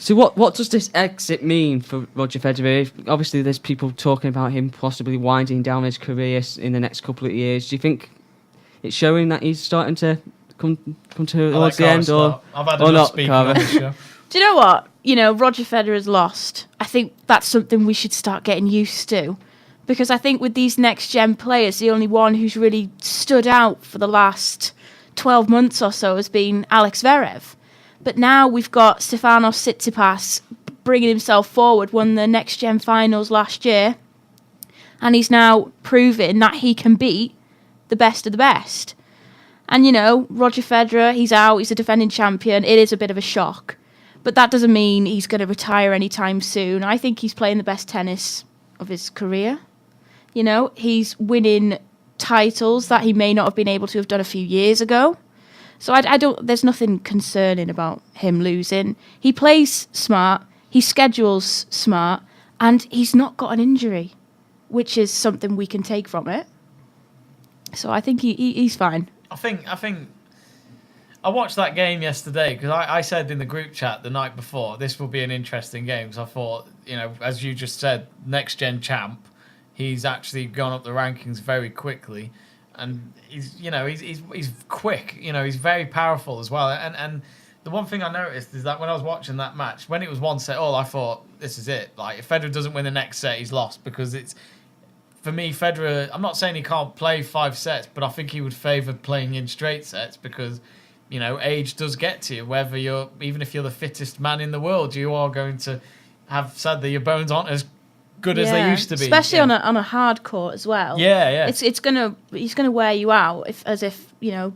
So what does this exit mean for Roger Federer? Obviously, there's people talking about him possibly winding down his career in the next couple of years. Do you think it's showing that he's starting to come towards the end, or I've had or enough not, speaking Cara? on this show. Do you know what? Roger Federer's lost. I think that's something we should start getting used to. Because I think with these next-gen players, the only one who's really stood out for the last 12 months or so has been Alex Zverev. But now we've got Stefanos Tsitsipas bringing himself forward, won the next-gen finals last year, and he's now proven that he can beat the best of the best. And, Roger Federer, he's out, he's a defending champion. It is a bit of a shock. But that doesn't mean he's going to retire anytime soon. I think he's playing the best tennis of his career. He's winning titles that he may not have been able to have done a few years ago. So I don't. There's nothing concerning about him losing. He plays smart, he schedules smart, and he's not got an injury, which is something we can take from it. So I think he's fine. I think I watched that game yesterday because I said in the group chat the night before this will be an interesting game because I thought, as you just said, next gen champ, he's actually gone up the rankings very quickly, and he's quick, he's very powerful as well. And the one thing I noticed is that when I was watching that match, when it was 1 set all, I thought this is it. Like if Federer doesn't win the next set, he's lost because it's. For me, Federer, I'm not saying he can't play 5 sets, but I think he would favour playing in straight sets because, age does get to you. Even if you're the fittest man in the world, you are going to have, sadly, your bones aren't as good as they used to be. Especially on a hard court as well. Yeah. He's gonna wear you out as if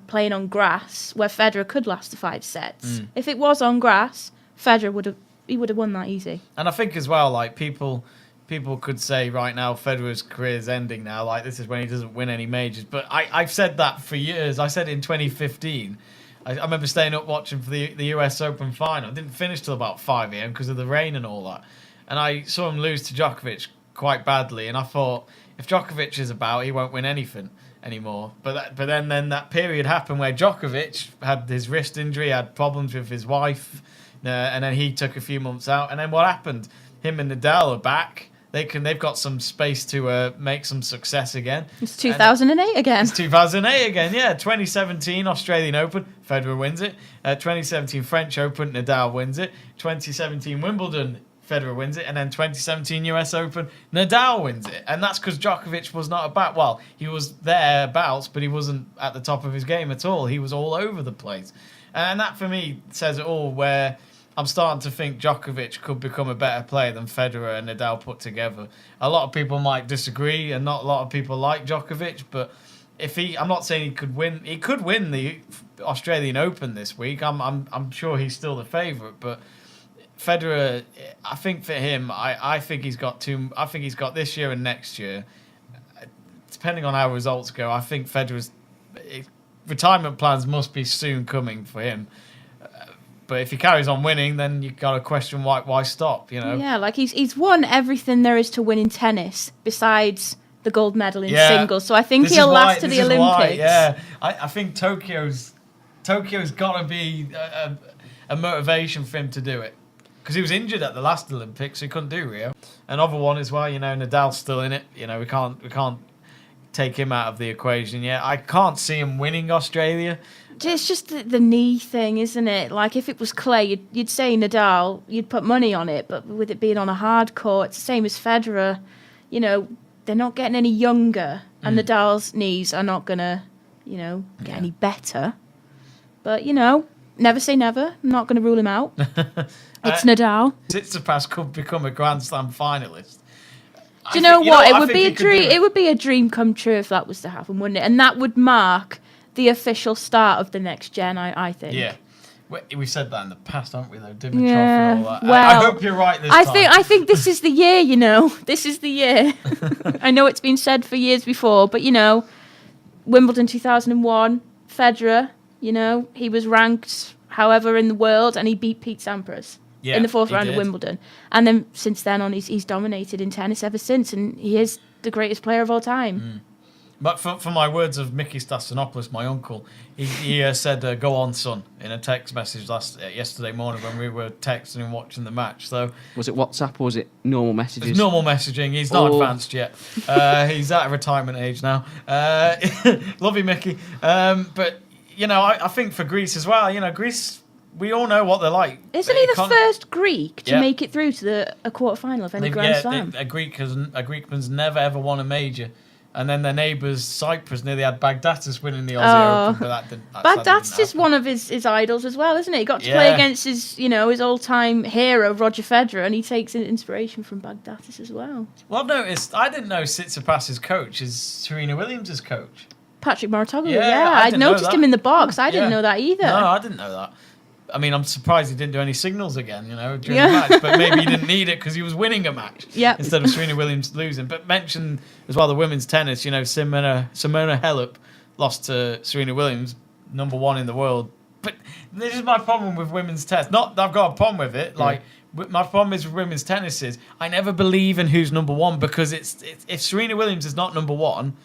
playing on grass where Federer could last the 5 sets. If it was on grass, Federer would have won that easy. And I think as well, like people could say right now Federer's career is ending now. Like this is when he doesn't win any majors. But I've said that for years. I said in 2015. I remember staying up watching for the US Open final. It didn't finish till about 5 a.m. because of the rain and all that. And I saw him lose to Djokovic quite badly. And I thought, if Djokovic is about, he won't win anything anymore. But then that period happened where Djokovic had his wrist injury, had problems with his wife, and then he took a few months out. And then what happened? Him and Nadal are back. They've got some space to make some success again. It's 2008 again. It's 2008 again, yeah. 2017 Australian Open, Federer wins it. 2017 French Open, Nadal wins it. 2017 Wimbledon, Federer wins it. And then 2017 US Open, Nadal wins it. And that's because Djokovic was not about, well, he was thereabouts, but he wasn't at the top of his game at all. He was all over the place. And that, for me, says it all, where I'm starting to think Djokovic could become a better player than Federer and Nadal put together. A lot of people might disagree, and not a lot of people like Djokovic. But I'm not saying he could win. He could win the Australian Open this week. I'm sure he's still the favourite. But Federer, I think for him, I think he's got I think he's got this year and next year. Depending on how results go, I think Federer's retirement plans must be soon coming for him. But if he carries on winning, then you've got to question why stop, Yeah, like he's won everything there is to win in tennis besides the gold medal in singles. So I think he'll last to the Olympics. I think Tokyo's got to be a motivation for him to do it. Because he was injured at the last Olympics, so he couldn't do Rio. Another one as well, Nadal's still in it. We can't take him out of the equation yet. I can't see him winning Australia. It's just the knee thing, isn't it? Like, if it was clay, you'd say Nadal, you'd put money on it, but with it being on a hard court, it's the same as Federer. They're not getting any younger, and Nadal's knees are not going to, get any better. But, never say never. I'm not going to rule him out. It's Nadal. Tsitsipas could become a Grand Slam finalist. Do you know what? It would be a dream. It would be a dream come true if that was to happen, wouldn't it? And that would mark the official start of the next gen, I think. Yeah. We said that in the past, haven't we, though? Dimitrov Yeah. and all that. Well, I hope you're right this time. I think this is the year, This is the year. I know it's been said for years before, but, Wimbledon 2001, Federer, he was ranked however in the world, and he beat Pete Sampras in the fourth round of Wimbledon. And then since then on, he's dominated in tennis ever since, and he is the greatest player of all time. But for my words of Mickey Stassinopoulos, my uncle, he said, "Go on, son," in a text message yesterday morning when we were texting and watching the match. So Was it WhatsApp or was it normal messages? it's normal messaging. He's not advanced yet. He's at a retirement age now. Love you, Mickey. But I think for Greece as well. Greece. We all know what they're like. Isn't he the first Greek to make it through to a quarter-final of any Grand Slam? A Greekman's never ever won a major. And then their neighbours, Cyprus, nearly had Bagdatis winning the Aussie Open, but that didn't. Bagdatis is one of his idols as well, isn't it? He got to play against his all-time hero, Roger Federer, and he takes inspiration from Bagdatis as well. Well, I've noticed, I didn't know Tsitsipas' coach is Serena Williams' coach. Patrick Mouratoglou, I noticed him in the box. I didn't know that either. No, I didn't know that. I mean, I'm surprised he didn't do any signals again, during the match. But maybe he didn't need it because he was winning a match instead of Serena Williams losing. But mention as well the women's tennis. Simona Halep lost to Serena Williams, number 1 in the world. But this is my problem with women's tennis. Not that I've got a problem with it. Like my problem is with women's tennis is I never believe in who's number 1 because it's if Serena Williams is not number 1.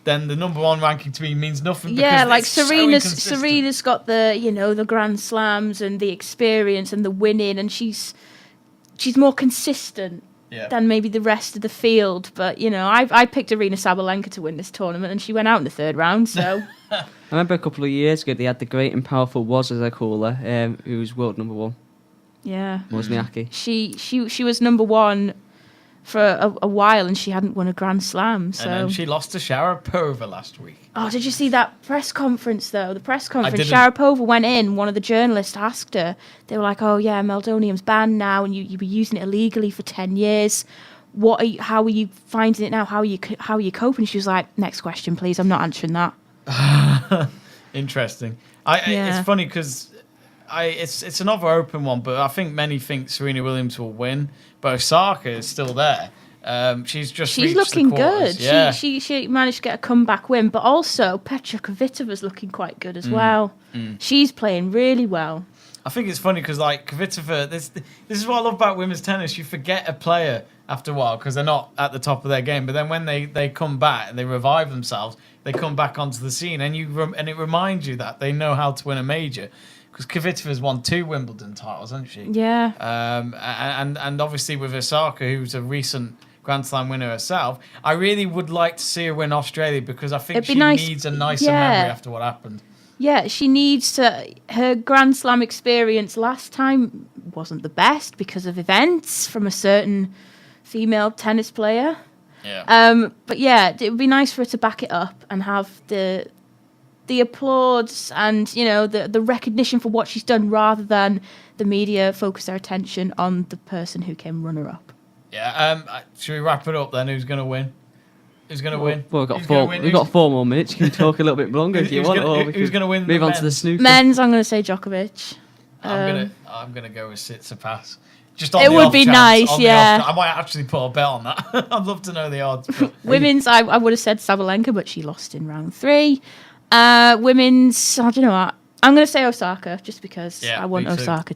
Then the number 1 ranking to me means nothing. Yeah, like Serena's got the Grand Slams and the experience and the winning, and she's more consistent than maybe the rest of the field. But I picked Arina Sabalenka to win this tournament, and she went out in the 3rd round. So I remember a couple of years ago they had the great and powerful Woz, as I call her, who was world number 1. Yeah, Wozniacki. She was number 1 for a while, and she hadn't won a Grand Slam. So. And then she lost to Sharapova last week. Oh, did you see that press conference, though? The press conference, Sharapova went in, one of the journalists asked her, they were like, oh, yeah, meldonium's banned now, and you were using it illegally for 10 years. How are you finding it now? How are you coping? She was like, next question, please. I'm not answering that. Interesting. It's funny because it's another open one, but I think many think Serena Williams will win. But Osaka is still there. She's looking good. Yeah. She managed to get a comeback win, but also Petra Kvitova's looking quite good as well. She's playing really well. I think it's funny because Kvitova, this is what I love about women's tennis. You forget a player after a while because they're not at the top of their game. But then when they come back and they revive themselves, they come back onto the scene, and it reminds you that they know how to win a major. Because Kvitova's won 2 Wimbledon titles, hasn't she? Yeah. And obviously with Osaka, who's a recent Grand Slam winner herself, I really would like to see her win Australia because I think she needs a nicer memory after what happened. Yeah, she needs to. Her Grand Slam experience last time wasn't the best because of events from a certain female tennis player. Yeah. But yeah, it would be nice for her to back it up and have the applause and the recognition for what she's done rather than the media focus their attention on the person who came runner-up. Yeah. Should we wrap it up then? Who's going to win? Who's going to win? Well, we've got 4 more minutes. You can talk a little bit longer if you want. Who's going to win? Move on to the snooker. Men's, I'm going to say Djokovic. I'm gonna go with Tsitsipas. It would be nice, yeah. I might actually put a bet on that. I'd love to know the odds. But Women's, I would have said Sabalenka, but she lost in round 3. Women's, I don't know. I'm going to say Osaka just because I want Osaka